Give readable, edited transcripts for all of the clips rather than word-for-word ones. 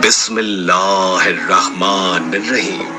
बिस्मिल्लाहिर्रहमानिर्रहीम।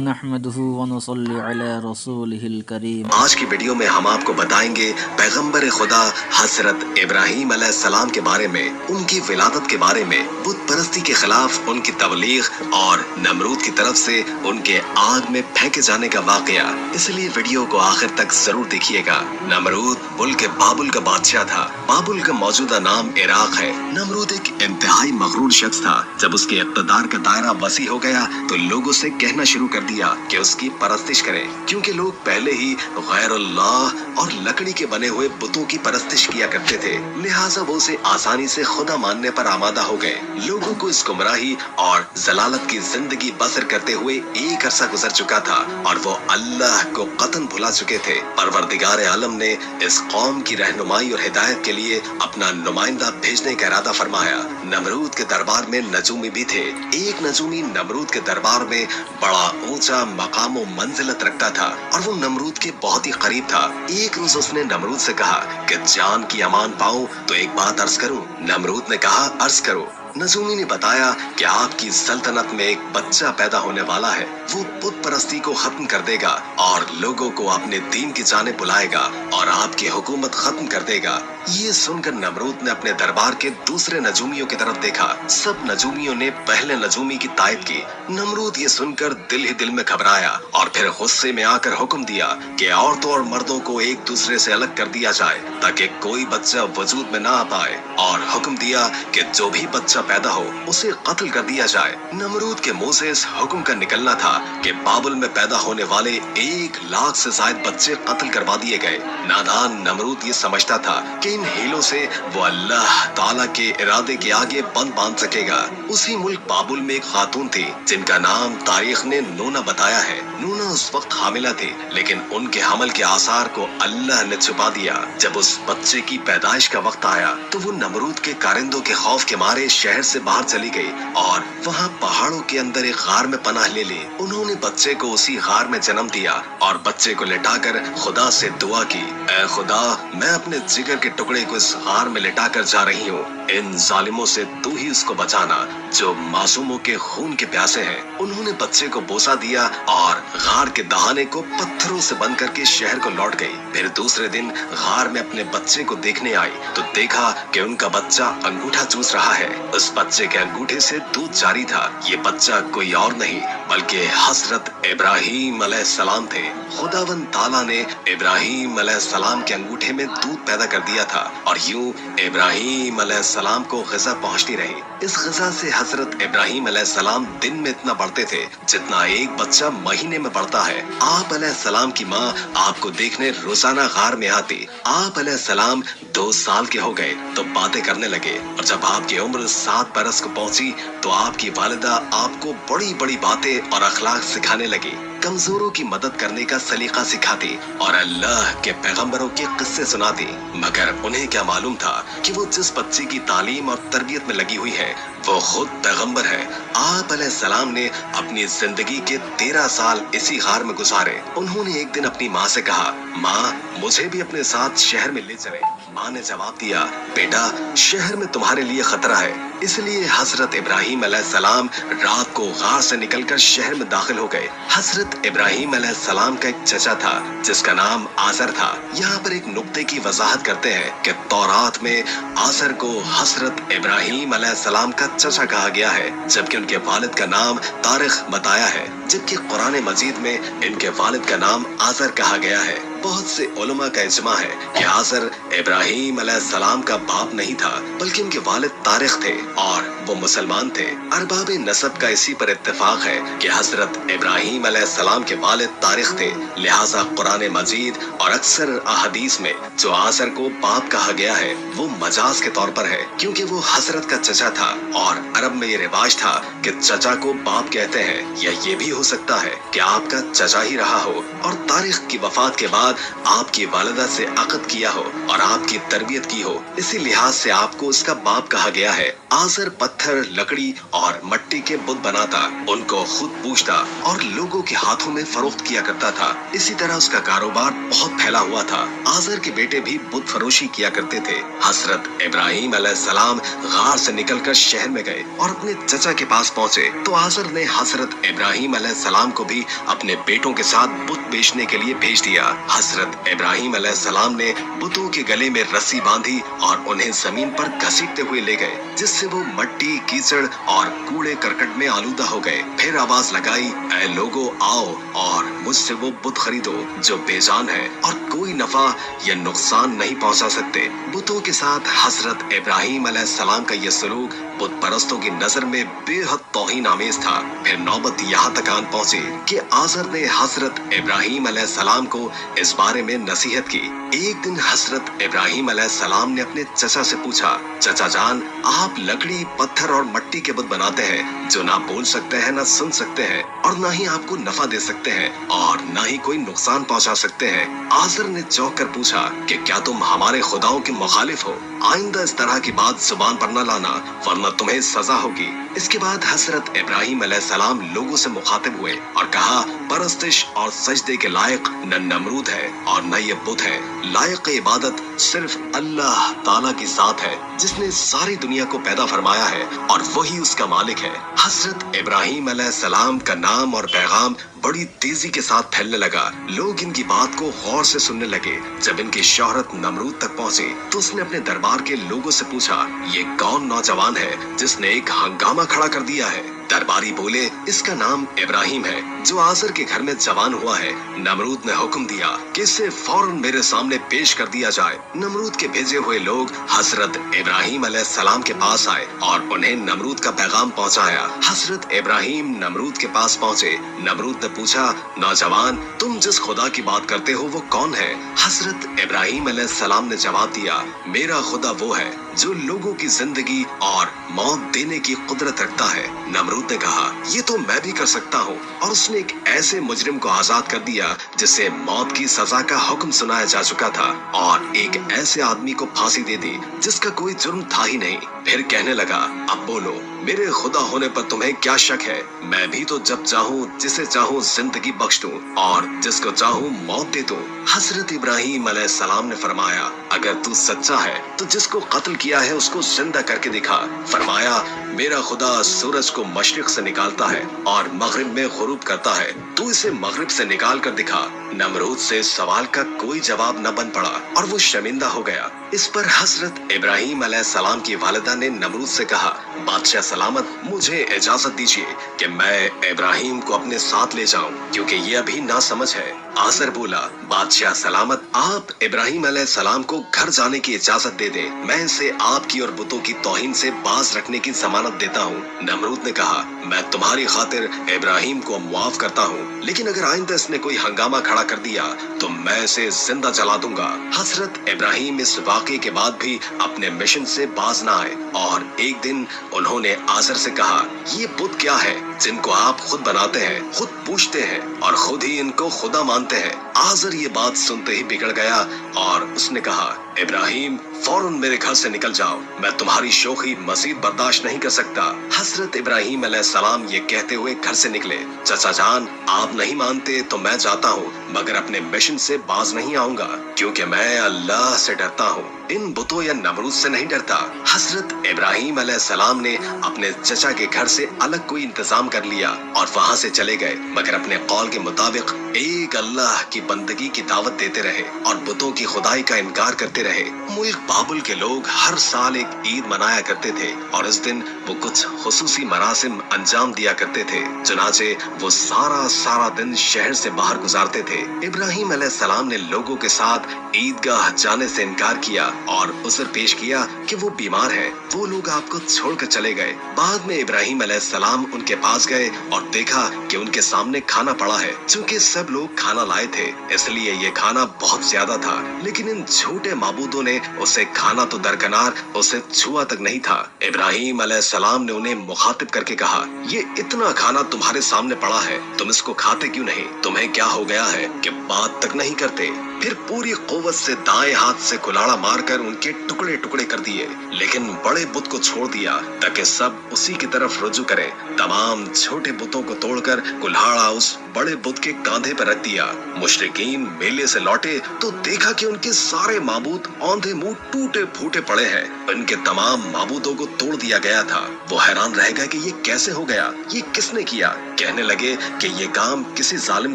नहमदुहु व नसल्ली अला रसूलिहिल करीम। आज की वीडियो में हम आपको बताएंगे पैगंबर खुदा हजरत इब्राहीम अलैहिस्सलाम के बारे में, उनकी विलादत के बारे में, बुत परस्ती के खिलाफ उनकी तबलीग और नमरूद की तरफ से उनके आग में फेंके जाने का वाकया। इसलिए वीडियो को आखिर तक जरूर देखिएगा। नमरूद मुल्क बाबुल का बादशाह था। बाबुल का मौजूदा नाम इराक है। नमरूद एक इंतहाई मगरूर शख्स था। जब उसके इक़्तिदार का दायरा वसी हो गया तो लोगों से कहना शुरू कर दिया कि उसकी परस्तिश करें, क्योंकि लोग पहले ही गैरुल्लाह और लकड़ी के बने हुए बुतों की परस्तिश किया करते थे। लिहाजा वो उसे आसानी से खुदा मानने पर आमादा हो गए। लोगों को इस गुमराही और जलालत की जिंदगी बसर करते हुए एक अरसा गुजर चुका था और वो अल्लाह को कतन भुला चुके थे। परवरदिगार आलम ने इस कौम की रहनुमाई और हिदायत के लिए अपना नुमाइंदा भेजने का इरादा फरमाया। नमरूद के दरबार में नजूमी भी थे। एक नजूमी नमरूद के दरबार में बड़ा ऊंचा मकाम व मंजिलत रखता था और वो नमरूद के बहुत ही करीब था। एक रोज उसने नमरूद से कहा कि जान की अमान पाऊं तो एक बात अर्ज करूं। नमरूद ने कहा, अर्ज करो। नजूमी ने बताया कि आपकी सल्तनत में एक बच्चा पैदा होने वाला है। वो बुत परस्ती को खत्म कर देगा और लोगों को अपने दीन की जाने बुलाएगा और आपकी हुकूमत खत्म कर देगा। ये सुनकर नमरूद ने अपने दरबार के दूसरे नजूमियों की तरफ देखा। सब नजूमियों ने पहले नजूमी की तायद की। नमरूद ये सुनकर दिल ही दिल में घबराया और फिर गुस्से में आकर हुक्म दिया कि औरतों और मर्दों को एक दूसरे से अलग कर दिया जाए ताकि कोई बच्चा वजूद में ना आ पाए, और हुक्म दिया कि जो भी बच्चा पैदा हो उसे कत्ल कर दिया जाए। नमरूद के मुंह से इस हुक्म का निकलना था कि बाबुल में पैदा होने वाले 1 लाख से ज्यादा बच्चे कत्ल करवा दिए गए। नादान नमरूद ये समझता था कि इन हीलों से वो अल्लाह ताला के इरादे के आगे बंद बांध सकेगा। उसी मुल्क बाबुल में एक खातून थी जिनका नाम तारीख ने नूना बताया है। नूना उस वक्त हामिला थी, लेकिन उनके हमल के आसार को अल्लाह ने छुपा दिया। जब उस बच्चे की पैदाइश का वक्त आया तो वो नमरूद के कारिंदों के खौफ के मारे शहर से बाहर चली गई और वहाँ पहाड़ों के अंदर एक गार में पनाह ले ली। उन्होंने बच्चे को उसी गार में जन्म दिया और बच्चे को लिटाकर खुदा से दुआ की, ऐ खुदा, मैं अपने जिगर के टुकड़े को इस गार में लिटाकर जा रही हूँ। इन जालिमों से तू ही उसको बचाना जो मासूमों के खून के प्यासे हैं। उन्होंने बच्चे को बोसा दिया और गार के दहाने को पत्थरों से बंद करके शहर को लौट गई। फिर दूसरे दिन गार में अपने बच्चे को देखने आई तो देखा कि उनका बच्चा अंगूठा चूस रहा है। उस बच्चे के अंगूठे से दूध जारी था। ये बच्चा कोई और नहीं बल्कि हजरत इब्राहीम अलैहिस्सलाम थे। खुदावंद ताला ने इब्राहीम अलैहिस्सलाम के अंगूठे में दूध पैदा कर दिया था और यूं इब्राहीम अलैहिस्सलाम को ग़िज़ा पहुंचती रही। इस ग़िज़ा से हजरत इब्राहीम अलैहिस्सलाम दिन में इतना बढ़ते थे जितना एक बच्चा महीने में बढ़ता है। आप अलैहिस्सलाम की माँ आपको देखने रोजाना गार में आती। आप अलैहिस्सलाम 2 साल के हो गए तो बातें करने लगे और जब आपकी उम्र 7 बरस को पहुंची तो आपकी वालिदा आपको बड़ी बड़ी बातें और अखलाक सिखाने लगी। कमजोरों की मदद करने का सलीका सिखाती और अल्लाह के पैगंबरों के किस्से सुनाती। मगर उन्हें क्या मालूम था कि वो जिस बच्चे की तालीम और तरबियत में लगी हुई है वो खुद पैगंबर है। आप अलैहिस्सलाम ने अपनी जिंदगी के 13 साल इसी गार में गुजारे। उन्होंने एक दिन अपनी माँ से कहा, माँ, मुझे भी अपने साथ शहर में ले चले। माँ ने जवाब दिया, बेटा, शहर में तुम्हारे लिए खतरा है। इसलिए हजरत इब्राहीम अलैहिस्सलाम रात को गार से निकलकर शहर में दाखिल हो गए। हजरत इब्राहीम अलैहिस्सलाम का एक चचा था जिसका नाम आज़र था। यहाँ पर एक नुक्ते की वजाहत करते हैं कि तौरात में आज़र को हजरत इब्राहीम अलैहिस्सलाम का चचा कहा गया है, जबकि उनके वालिद का नाम तारिख बताया है, जबकि कुरान मजीद में इनके वालिद का नाम आज़र कहा गया है। बहुत से उलमा का इजमा है कि आज़र इब्राहीम अलैहिस्सलाम का बाप नहीं था बल्कि उनके वालिद तारिख थे और वो मुसलमान थे। अरबाब नसब का इसी पर इत्तेफाक है कि हजरत इब्राहीम अलैहिस्सलाम के वालिद तारिख थे। लिहाजा कुरान मजीद और अक्सर अहदीस में जो आज़र को बाप कहा गया है वो मजाज के तौर पर है, क्योंकि वो हजरत का चचा था और अरब में ये रिवाज था कि चचा को बाप कहते हैं। या ये भी हो सकता है कि आपका चचा ही रहा हो और तारिख की वफात के बाद बाद आपकी वालिदा से अक़द किया हो और आपकी तरबियत की हो, इसी लिहाज से आपको उसका बाप कहा गया है। आज़र पत्थर, लकड़ी और मट्टी के बुत बनाता, उनको खुद पूछता और लोगों के हाथों में फरोख्त किया करता था। इसी तरह उसका कारोबार बहुत फैला हुआ था। आज़र के बेटे भी बुत फरोशी किया करते थे। हज़रत इब्राहीम अलैहिस्सलाम गार से निकलकर शहर में गए और अपने चचा के पास पहुंचे तो आज़र ने हज़रत इब्राहीम अलैहिस्सलाम को भी अपने बेटों के साथ बुत बेचने के लिए भेज दिया। हज़रत इब्राहीम अलैहिस्सलाम ने बुतों के गले में रस्सी बांधी और उन्हें जमीन पर घसीटते हुए ले गए, जिससे वो मट्टी, कीचड़ और कूड़े करकट में आलूदा हो गए। फिर आवाज लगाई, ऐ लोगो आओ और मुझसे वो बुत खरीदो जो बेजान है और कोई नफा या नुकसान नहीं पहुंचा सकते। बुतों के साथ हज़रत इब्राहीम अलैहिस्सलाम का यह सलूक बुत परस्तों की नजर में बेहद तौहीन आमेज था। फिर नौबत यहाँ तक आन पहुंची कि आज़र ने हज़रत इब्राहीम अलैहिस्सलाम को इस बारे में नसीहत की। एक दिन हज़रत इब्राहीम अलैहिस्सलाम ने अपने चचा से पूछा, चचा जान, आप लकड़ी, पत्थर और मट्टी के बुत बनाते हैं जो ना बोल सकते हैं, ना सुन सकते हैं और ना ही आपको नफा दे सकते हैं और ना ही कोई नुकसान पहुंचा सकते हैं। आज़र ने चौंक कर पूछा कि क्या तुम हमारे खुदाओं के मुखालिफ हो? आइंदा इस तरह की बात जुबान पर न लाना, वरना तुम्हें सजा होगी। इसके बाद हज़रत इब्राहीम अलैहिस्सलाम लोगों से मुखातिब हुए और कहा, परस्तिश और सजदे के लायक न नमरूद है और न ये बुत है। लायक इबादत सिर्फ अल्लाह ताला की ज़ात है जिसने सारी दुनिया को पैदा फरमाया है और वही उसका मालिक है। हज़रत इब्राहीम अलैहिस्सलाम का नाम और पैगाम बड़ी तेजी के साथ फैलने लगा। लोग इनकी बात को गौर से सुनने लगे। जब इनकी शोहरत नमरूद तक पहुंची तो उसने अपने दरबार के लोगों से पूछा, ये कौन नौजवान है जिसने एक हंगामा खड़ा कर दिया है? दरबारी बोले, इसका नाम इब्राहीम है जो आज़र के घर में जवान हुआ है। नमरूद ने हुक्म दिया कि इसे फौरन मेरे सामने पेश कर दिया जाए। नमरूद के भेजे हुए लोग हज़रत इब्राहीम अलैहिस्सलाम के पास आए और उन्हें नमरूद का पैगाम पहुंचाया। हज़रत इब्राहीम नमरूद के पास पहुंचे। नमरूद ने पूछा, नौजवान, तुम जिस खुदा की बात करते हो वो कौन है? हज़रत इब्राहीम अलैहिस्सलाम ने जवाब दिया, मेरा खुदा वो है जो लोगों की जिंदगी और मौत देने की कुदरत रखता है। नमरूद ने कहा, ये तो मैं भी कर सकता हूँ। और उसने एक ऐसे मुजरिम को आजाद कर दिया जिसे मौत की सजा का हुक्म सुनाया जा चुका था और एक ऐसे आदमी को फांसी दे दी जिसका कोई जुर्म था ही नहीं। फिर कहने लगा, अब बोलो, मेरे खुदा होने पर तुम्हें क्या शक है? मैं भी तो जब चाहूँ जिसे चाहूँ जिंदगी बख्श दूं और जिसको चाहूँ मौत दे दूं। हज़रत इब्राहीम अलैहिस्सलाम ने फरमाया, अगर तू सच्चा है तो जिसको कत्ल किया है उसको जिंदा करके दिखा। फरमाया, मेरा खुदा सूरज को मशरिक से निकालता है और मगरिब में गुरूब करता है, तू इसे मगरिब से निकाल कर दिखा। नमरूद से सवाल का कोई जवाब न बन पड़ा और वो शर्मिंदा हो गया। इस पर हज़रत इब्राहीम अलैहिस्सलाम की वालिदा ने नमरूद से कहा, बादशाह सलामत, मुझे इजाजत दीजिए कि मैं इब्राहीम को अपने साथ ले जाऊं क्योंकि ये अभी ना समझ है। आज़र बोला, बादशाह सलामत, आप इब्राहीम अलैहिस्सलाम को घर जाने की इजाजत दे दें। मैं इसे आपकी और बुतों की तौहीन से बाज रखने की जमानत देता हूँ। नमरूद ने कहा, मैं तुम्हारी खातिर इब्राहीम को मुआफ करता हूँ, लेकिन अगर आइंदा इसने कोई हंगामा खड़ा कर दिया तो मैं इसे जिंदा जला दूंगा। हज़रत इब्राहीम इस वाक़े के बाद भी अपने मिशन से बाज न आए और एक दिन उन्होंने आज़र से कहा, ये बुत क्या है जिनको आप खुद बनाते हैं, खुद पूछते हैं और खुद ही इनको खुदा मानते हैं? आज़र ये बात सुनते ही बिगड़ गया और उसने कहा, इब्राहीम, फौरन मेरे घर से निकल जाओ, मैं तुम्हारी शोखी मजीद बर्दाश्त नहीं कर सकता। हज़रत इब्राहीम अलैहिस्सलाम ये कहते हुए घर से निकले। चचा जान, आप नहीं मानते तो मैं जाता हूँ, मगर अपने मिशन से बाज नहीं आऊंगा क्योंकि मैं अल्लाह से डरता हूँ, इन बुतों या नमरूद से नहीं डरता। हज़रत इब्राहीम अलैहिस्सलाम ने अपने चचा के घर से अलग कोई इंतजाम कर लिया और वहाँ से चले गए, मगर अपने कौल के मुताबिक एक अल्लाह की बंदगी की दावत देते रहे और बुतों की खुदाई का इनकार करते रहे। मुल्क बाबुल के लोग हर साल एक ईद मनाया करते थे और इस दिन वो कुछ खुसूसी मरासिम अंजाम दिया करते थे। चुनाचे वो सारा दिन शहर से बाहर गुजारते थे। इब्राहीम अलैहिस्सलाम ने लोगों के साथ ईदगाह जाने से इनकार किया और उज़र पेश किया कि वो बीमार है। वो लोग आपको छोड़कर चले गए। बाद में इब्राहीम अलैहिस्सलाम उनके पास गए और देखा कि उनके सामने खाना पड़ा है। चूंकि सब लोग खाना लाए थे इसलिए ये खाना बहुत ज्यादा था, लेकिन इन झूठे माबूदों ने उसे खाना तो दरकनार उसे छुआ तक नहीं था। इब्राहीम अलैहिस्सलाम ने उन्हें मुखातिब करके कहा, ये इतना खाना तुम्हारे सामने पड़ा है, तुम इसको खाते क्यों नहीं? तुम्हें क्या हो गया है कि बात तक नहीं करते? फिर पूरी कुव्वत से दाएं हाथ से कुल्हाड़ा मारकर उनके टुकड़े टुकड़े कर दिए, लेकिन बड़े बुत को छोड़ दिया ताकि सब उसी की तरफ रुजू करें। तमाम छोटे बुतों को तोड़कर कुल्हाड़ा उस बड़े बुत के कांधे पर रख दिया। मुशरिकीन मेले से लौटे तो देखा कि उनके सारे माबूद औंधे मुंह टूटे फूटे पड़े हैं। उनके तमाम माबूदों को तोड़ दिया गया था। वो हैरान रह गए कि ये कैसे हो गया, ये किसने किया। कहने लगे कि ये काम किसी जालिम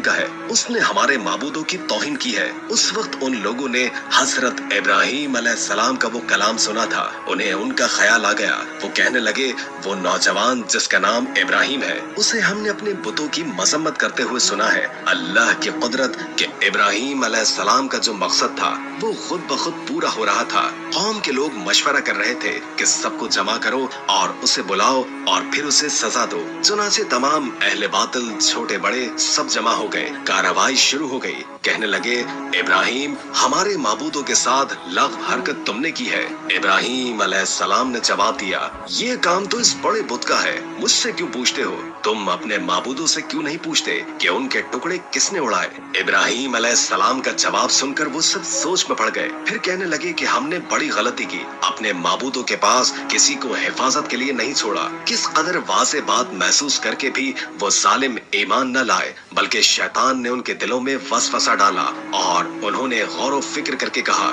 का है, उसने हमारे माबूदों की तौहीन की है। उस वक्त उन लोगों ने हजरत इब्राहीम अलैहिस्सलाम का वो कलाम सुना था। उन्हें उनका ख्याल आ गया। वो कहने लगे, वो नौजवान जिसका नाम इब्राहीम है, उसे हमने अपने बुतों की मजम्मत करते हुए सुना है। अल्लाह की कुदरत कि इब्राहीम अलैहिस्सलाम का जो मकसद था वो खुद ब खुद पूरा हो रहा था। कौम के लोग मशवरा कर रहे थे कि सबको जमा करो और उसे बुलाओ और फिर उसे सजा दो। चुनाचे तमाम अहले बातिल छोटे बड़े सब जमा हो गए। कार्रवाई शुरू हो गई। कहने लगे, इब्राहीम, हमारे माबूदों के साथ लग़्व हरकत तुमने की है। इब्राहीम अलैहिस्सलाम ने जवाब दिया, ये काम तो इस बड़े बुत का है, मुझसे क्यों पूछते हो? तुम अपने माबूदों से क्यों नहीं पूछते कि उनके टुकड़े किसने उड़ाए? इब्राहीम अलैहिस्सलाम का जवाब सुनकर वो सब सोच में पड़ गए। फिर कहने लगे कि हमने बड़ी गलती की, अपने माबूदों के पास किसी को हिफाजत के लिए नहीं छोड़ा। किस कदर वाज़ेह बात महसूस करके भी वो जालिम ईमान न लाए, बल्कि शैतान ने उनके दिलों में वसवसा डाला और उन्होंने गौर व फिक्र करके कहा,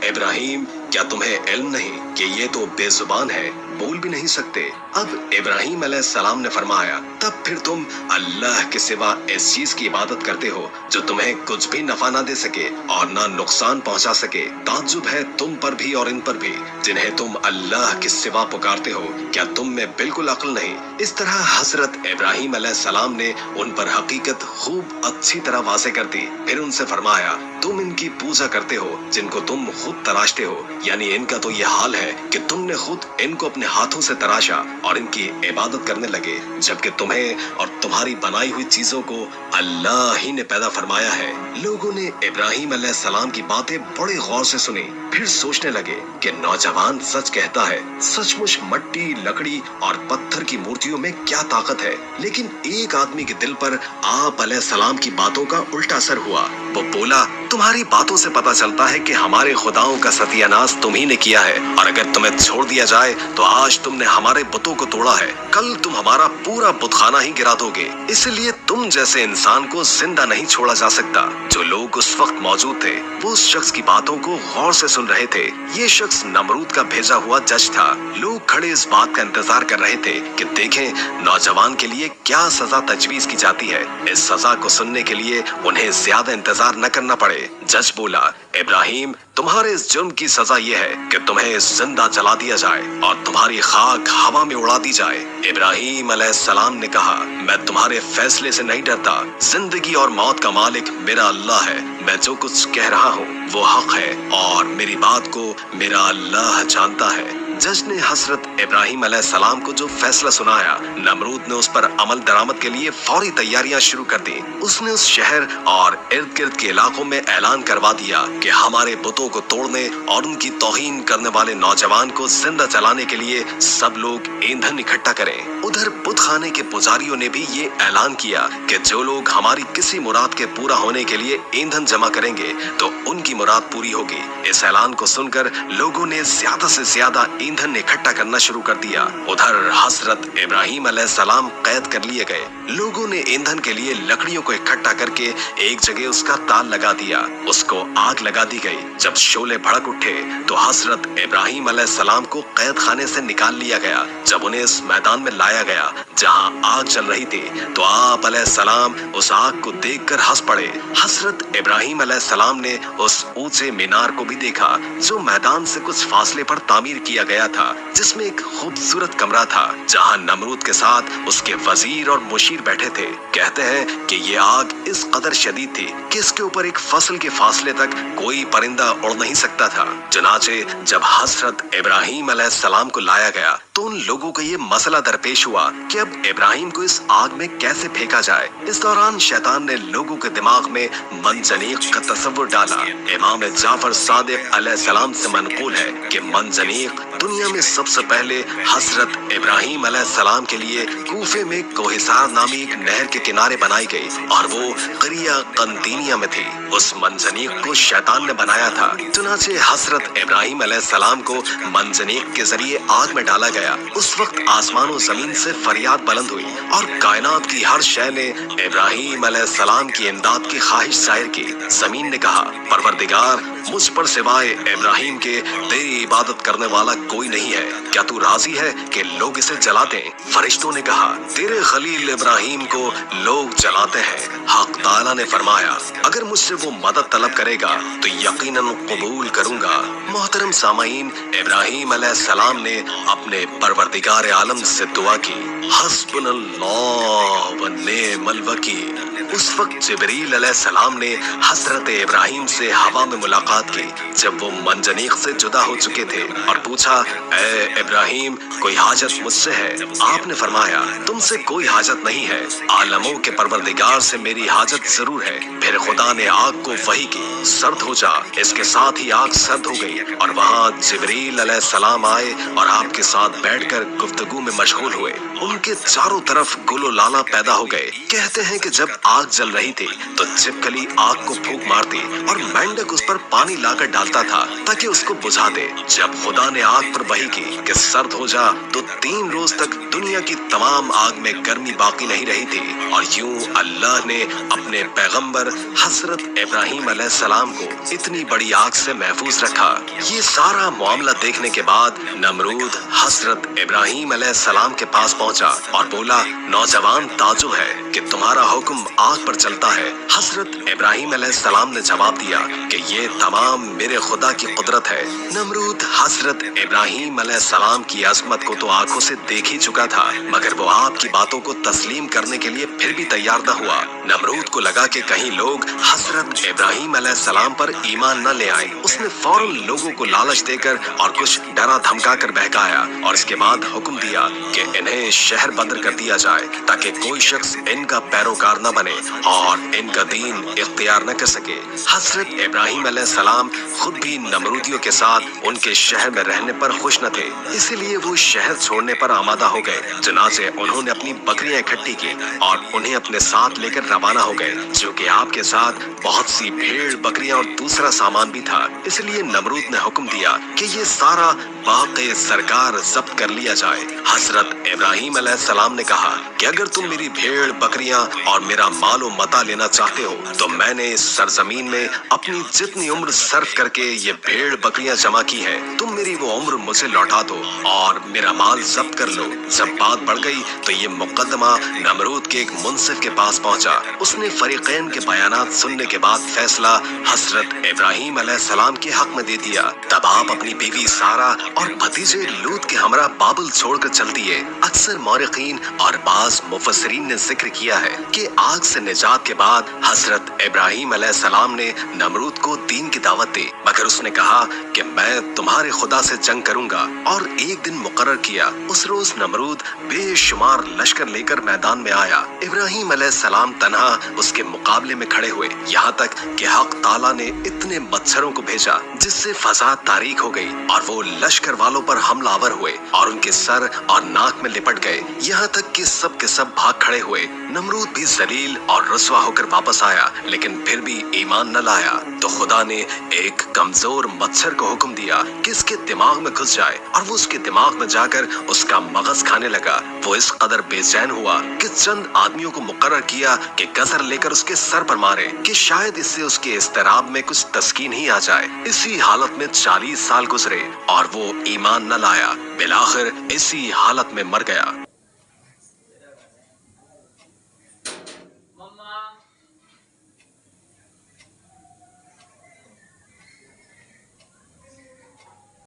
इब्राहीम, क्या तुम्हें इल्म नहीं कि ये तो बेजुबान है, बोल भी नहीं सकते? अब इब्राहीम अलैहिस्सलाम ने फरमाया, तब फिर तुम अल्लाह के सिवा इस चीज की इबादत करते हो जो तुम्हें कुछ भी नफा ना दे सके और ना नुकसान पहुंचा सके। ताज्जुब है तुम पर भी और इन पर भी जिन्हें तुम अल्लाह के सिवा पुकारते हो। क्या तुम में बिल्कुल अक्ल नहीं? इस तरह हजरत इब्राहीम अलैहिस्सलाम ने उन पर हकीकत खूब अच्छी तरह वाज़ेह कर दी। फिर उनसे फरमाया, तुम इनकी पूजा करते हो जिनको तुम खुद तराशते हो, यानी इनका तो ये हाल है कि तुमने खुद इनको अपने हाथों से तराशा और इनकी इबादत करने लगे, जबकि तुम्हें और तुम्हारी बनाई हुई चीजों को अल्लाह ही ने पैदा फरमाया है। लोगों ने इब्राहीम अलैहिस्सलाम की बातें बड़े गौर से सुनी। फिर सोचने लगे कि नौजवान सच कहता है, सचमुच मट्टी, लकड़ी और पत्थर की मूर्तियों में क्या ताकत है। लेकिन एक आदमी के दिल पर आप अलैहिस्सलाम की बातों का उल्टा असर हुआ। वो बोला, तुम्हारी बातों से पता चलता है कि हमारे खुदाओं का सत्यानाश तुम ही ने किया है, और अगर तुम्हें छोड़ दिया जाए तो आज तुमने हमारे बुतों को तोड़ा है, कल तुम हमारा पूरा बुतखाना ही गिरा दोगे। इसलिए तुम जैसे इंसान को जिंदा नहीं छोड़ा जा सकता। जो लोग उस वक्त मौजूद थे वो उस शख्स की बातों को गौर से सुन रहे थे। ये शख्स नमरूद का भेजा हुआ जज था। लोग खड़े इस बात का इंतजार कर रहे थे कि देखें नौजवान के लिए क्या सजा तजवीज की जाती है। इस सजा को सुनने के लिए उन्हें ज्यादा इंतजार न करना पड़े। जज बोला, इब्राहीम, तुम्हारे इस जुर्म की सजा ये है कि तुम्हें जिंदा जला दिया जाए और तुम्हारी खाक हवा में उड़ा दी जाए। इब्राहीम अलैहिस्सलाम ने कहा, मैं तुम्हारे फैसले से नहीं डरता। जिंदगी और मौत का मालिक मेरा अल्लाह है। मैं जो कुछ कह रहा हूँ वो हक है और मेरी बात को मेरा अल्लाह जानता है। जज ने हजरत इब्राहीम अलैहिस्सलाम को जो फैसला सुनाया, नमरूद ने उस पर अमल दरामद के लिए फौरी तैयारियां शुरू कर दी। उसने उस शहर और इर्द गिर्द के इलाकों में ऐलान करवा दिया कि हमारे बुतों को तोड़ने और उनकी तौहीन करने वाले नौजवान को जिंदा जलाने के लिए सब लोग ईंधन इकट्ठा करें। उधर बुतखाने के पुजारियों ने भी ये ऐलान किया कि जो लोग हमारी किसी मुराद के पूरा होने के लिए ईंधन जमा करेंगे तो उनकी मुराद पूरी होगी। इस ऐलान को सुनकर लोगों ने ज्यादा से ज्यादा ईंधन इकट्ठा करना शुरू कर दिया। उधर हजरत इब्राहीम अलैहिस्सलाम कैद कर लिए गए। लोगों ने ईंधन के लिए लकड़ियों को इकट्ठा करके एक जगह उसका ताल लगा दिया। उसको आग लगा दी गई। जब शोले भड़क उठे तो हजरत इब्राहीम अलैहिस्सलाम को कैद खाने से निकाल लिया गया। जब उन्हें इस मैदान में लाया गया जहां आग चल रही थी तो आप अलैहिस्सलाम उस आग को देखकर हंस पड़े। हजरत इब्राहीम अलैहिस्सलाम ने उस ऊंचे मीनार को भी देखा जो मैदान से कुछ फासले पर तामीर किया गया था, जिसमें एक खूबसूरत कमरा था जहां नमरूद के साथ उसके वजीर और मुशीर बैठे थे। कहते हैं कि ये आग इस कदर शदीद थी कि इसके ऊपर एक फसल के फासले तक कोई परिंदा उड़ नहीं सकता था। चुनाचे जब हजरत इब्राहीम अलैहिस्सलाम को लाया गया तो उन लोगों को ये मसला दरपेश हुआ कि अब इब्राहीम को इस आग में कैसे फेंका जाए। इस दौरान शैतान ने लोगों के दिमाग में मंजनीक का तस्वुर डाला। इमाम जाफर सादिक अलैहिस्सलाम से मनकूल है कि मंजनीक دنیا میں سب سے پہلے حضرت ابراہیم علیہ السلام کے لیے کوفے میں کوہسار نامی ایک نہر کے کنارے بنائی گئی اور وہ قریہ قنطینیہ میں تھی۔ اس منجنیق کو شیطان نے بنایا تھا، چنانچہ حضرت ابراہیم علیہ السلام کو منجنیق کے ذریعے آگ میں ڈالا گیا۔ اس وقت آسمان و زمین سے فریاد بلند ہوئی اور کائنات کی ہر شے نے ابراہیم علیہ السلام کی امداد کی خواہش ظاہر کی۔ زمین نے کہا، پروردگار، مجھ پر سوائے ابراہیم کے تیری عبادت کرنے والا کوئی نہیں ہے، کیا تو راضی ہے کہ لوگ اسے جلا دیں؟ فرشتوں نے کہا، تیرے خلیل ابراہیم کو لوگ جلاتے ہیں۔ حق تعالیٰ نے فرمایا، اگر مجھ سے وہ مدد طلب کرے گا تو یقیناً قبول کروں گا۔ محترم سامعین، ابراہیم علیہ السلام نے اپنے پروردگار عالم سے دعا کی، حسبنا اللہ و نعم الوکیل۔ اس وقت جبریل علیہ السلام نے حضرت ابراہیم سے ہوا میں ملاقات کی جب وہ منجنیق سے جدا ہو چکے تھے اور پوچھا، اے ابراہیم، کوئی حاجت مجھ سے ہے؟ آپ نے فرمایا، تم سے کوئی حاجت نہیں ہے، عالموں کے پروردگار سے میری حاجت ضرور ہے۔ پھر خدا نے آگ کو وحی کی، سرد ہو جا۔ اس کے ساتھ ہی آگ سرد ہو گئی اور وہاں جبریل علیہ السلام آئے اور آپ کے ساتھ بیٹھ کر گفتگو میں مشغول ہوئے۔ ان کے چاروں طرف گل و لالا پیدا ہو گئے۔ کہتے ہیں کہ جب آگ جل رہی تھی تو چھپکلی آگ کو پھونک مارتی اور مینڈک اس پر پانی لا کر ڈالتا تھا تاکہ اس کو بجھا دے۔ جب خدا نے آگ پر وحی کی کہ سرد ہو جا تو 3 روز تک دنیا کی تمام آگ میں گرمی باقی نہیں رہی تھی، اور یوں اللہ نے اپنے پیغمبر حضرت ابراہیم علیہ السلام کو اتنی بڑی آگ سے محفوظ رکھا۔ یہ سارا معاملہ دیکھنے کے بعد نمرود حضرت ابراہیم علیہ السلام کے پاس پہنچا اور بولا، نوجوان، تعجب ہے کہ تمہارا حکم آگ پر چلتا ہے۔ حضرت ابراہیم علیہ السلام نے جواب دیا کہ یہ تمام میرے خدا کی قدرت ہے۔ نمرود حضرت ابراہیم علیہ السلام کی عظمت کو تو آنکھوں سے دیکھ ہی چکا تھا، مگر وہ آپ کی باتوں کو تسلیم کرنے کے لیے پھر بھی تیار نہ ہوا۔ نمرود کو لگا کہ کہیں لوگ حضرت ابراہیم علیہ السلام پر ایمان نہ لے آئیں۔ اس نے فوراً لوگوں کو لالچ دے کر اور کچھ ڈرا دھمکا کر بہکایا اور اس کے بعد حکم دیا کہ انہیں شہر بندر کر دیا جائے تاکہ کوئی شخص ان کا پیروکار نہ بنے اور ان کا دین اختیار نہ کر سکے۔ حضرت ابراہیم علیہ السلام خود بھی نمرودیوں کے ساتھ ان کے شہر میں رہنے پر خوش نہ تھے، اسی لیے وہ شہر چھوڑنے پر آمادہ ہو گئے۔ چنانچہ انہوں نے اپنی بکریاں اکٹھی کی اور انہیں اپنے ساتھ لے کر روانہ ہو گئے، چونکہ آپ کے ساتھ بہت سی بھیڑ، بکریاں اور دوسرا سامان بھی تھا، اس لیے نمرود نے حکم دیا کہ یہ سارا باغ سرکار ضبط کر لیا جائے۔ حضرت ابراہیم علیہ السلام نے کہا کہ اگر تم میری بھیڑ، بکریاں اور میرا مال و متاع لینا چاہتے ہو تو میں نے اس سرزمین میں اپنی جتنی عمر صرف کر کے یہ بھیڑ بکریاں جمع کی ہے، تم میری وہ عمر مجھے لوٹا دو اور میرا مال ضبط کر لو۔ جب بات بڑھ گئی تو یہ مقدمہ نمرود کے ایک منصف کے پاس پہنچا۔ اس نے فریقین کے بیانات سننے کے بعد فیصلہ حضرت ابراہیم علیہ السلام کے حق میں دے دیا۔ تب آپ اپنی بیوی سارہ اور بھتیجے لوط کے ہمراہ بابل چھوڑ کر چل دیے۔ اکثر مورخین اور بعض مفسرین نے ذکر کیا ہے کہ آگ سے نجات کے بعد حضرت ابراہیم علیہ السلام نے نمرود کو دین کی دعوت دی، مگر اس نے کہا کہ میں تمہارے خدا سے جنگ کروں گا، اور ایک دن مقرر کیا۔ اس روز نمرود بے شمار لشکر لے کر میدان میں آیا۔ ابراہیم علیہ السلام تنہا اس کے مقابلے میں کھڑے ہوئے، یہاں تک کہ حق تعالیٰ نے اتنے مچھروں کو بھیجا جس سے فضا تاریک ہو گئی اور وہ لشکر والوں پر حملہ آور ہوئے اور ان کے سر اور ناک میں لپٹ گئے، یہاں تک کہ سب کے سب بھاگ کھڑے ہوئے۔ نمرود بھی ذلیل اور رسوا ہو کر واپس آیا، لیکن پھر بھی ایمان نہ لایا۔ تو خدا نے ایک کمزور مچھر کو حکم دیا کہ اس کے دماغ میں گھس جائے، اور وہ اس کے دماغ میں جا کر اس کا مغز کھانے لگا۔ وہ اس قدر بے چین ہوا کہ چند آدمیوں کو مقرر کیا کہ گزر لے کر اس کے سر پر مارے کہ شاید اس سے اس کے اضطراب میں کچھ تسکین ہی آ جائے۔ اسی حالت میں 40 سال گزرے اور وہ ایمان نہ لایا، بالآخر اسی حالت میں مر گیا۔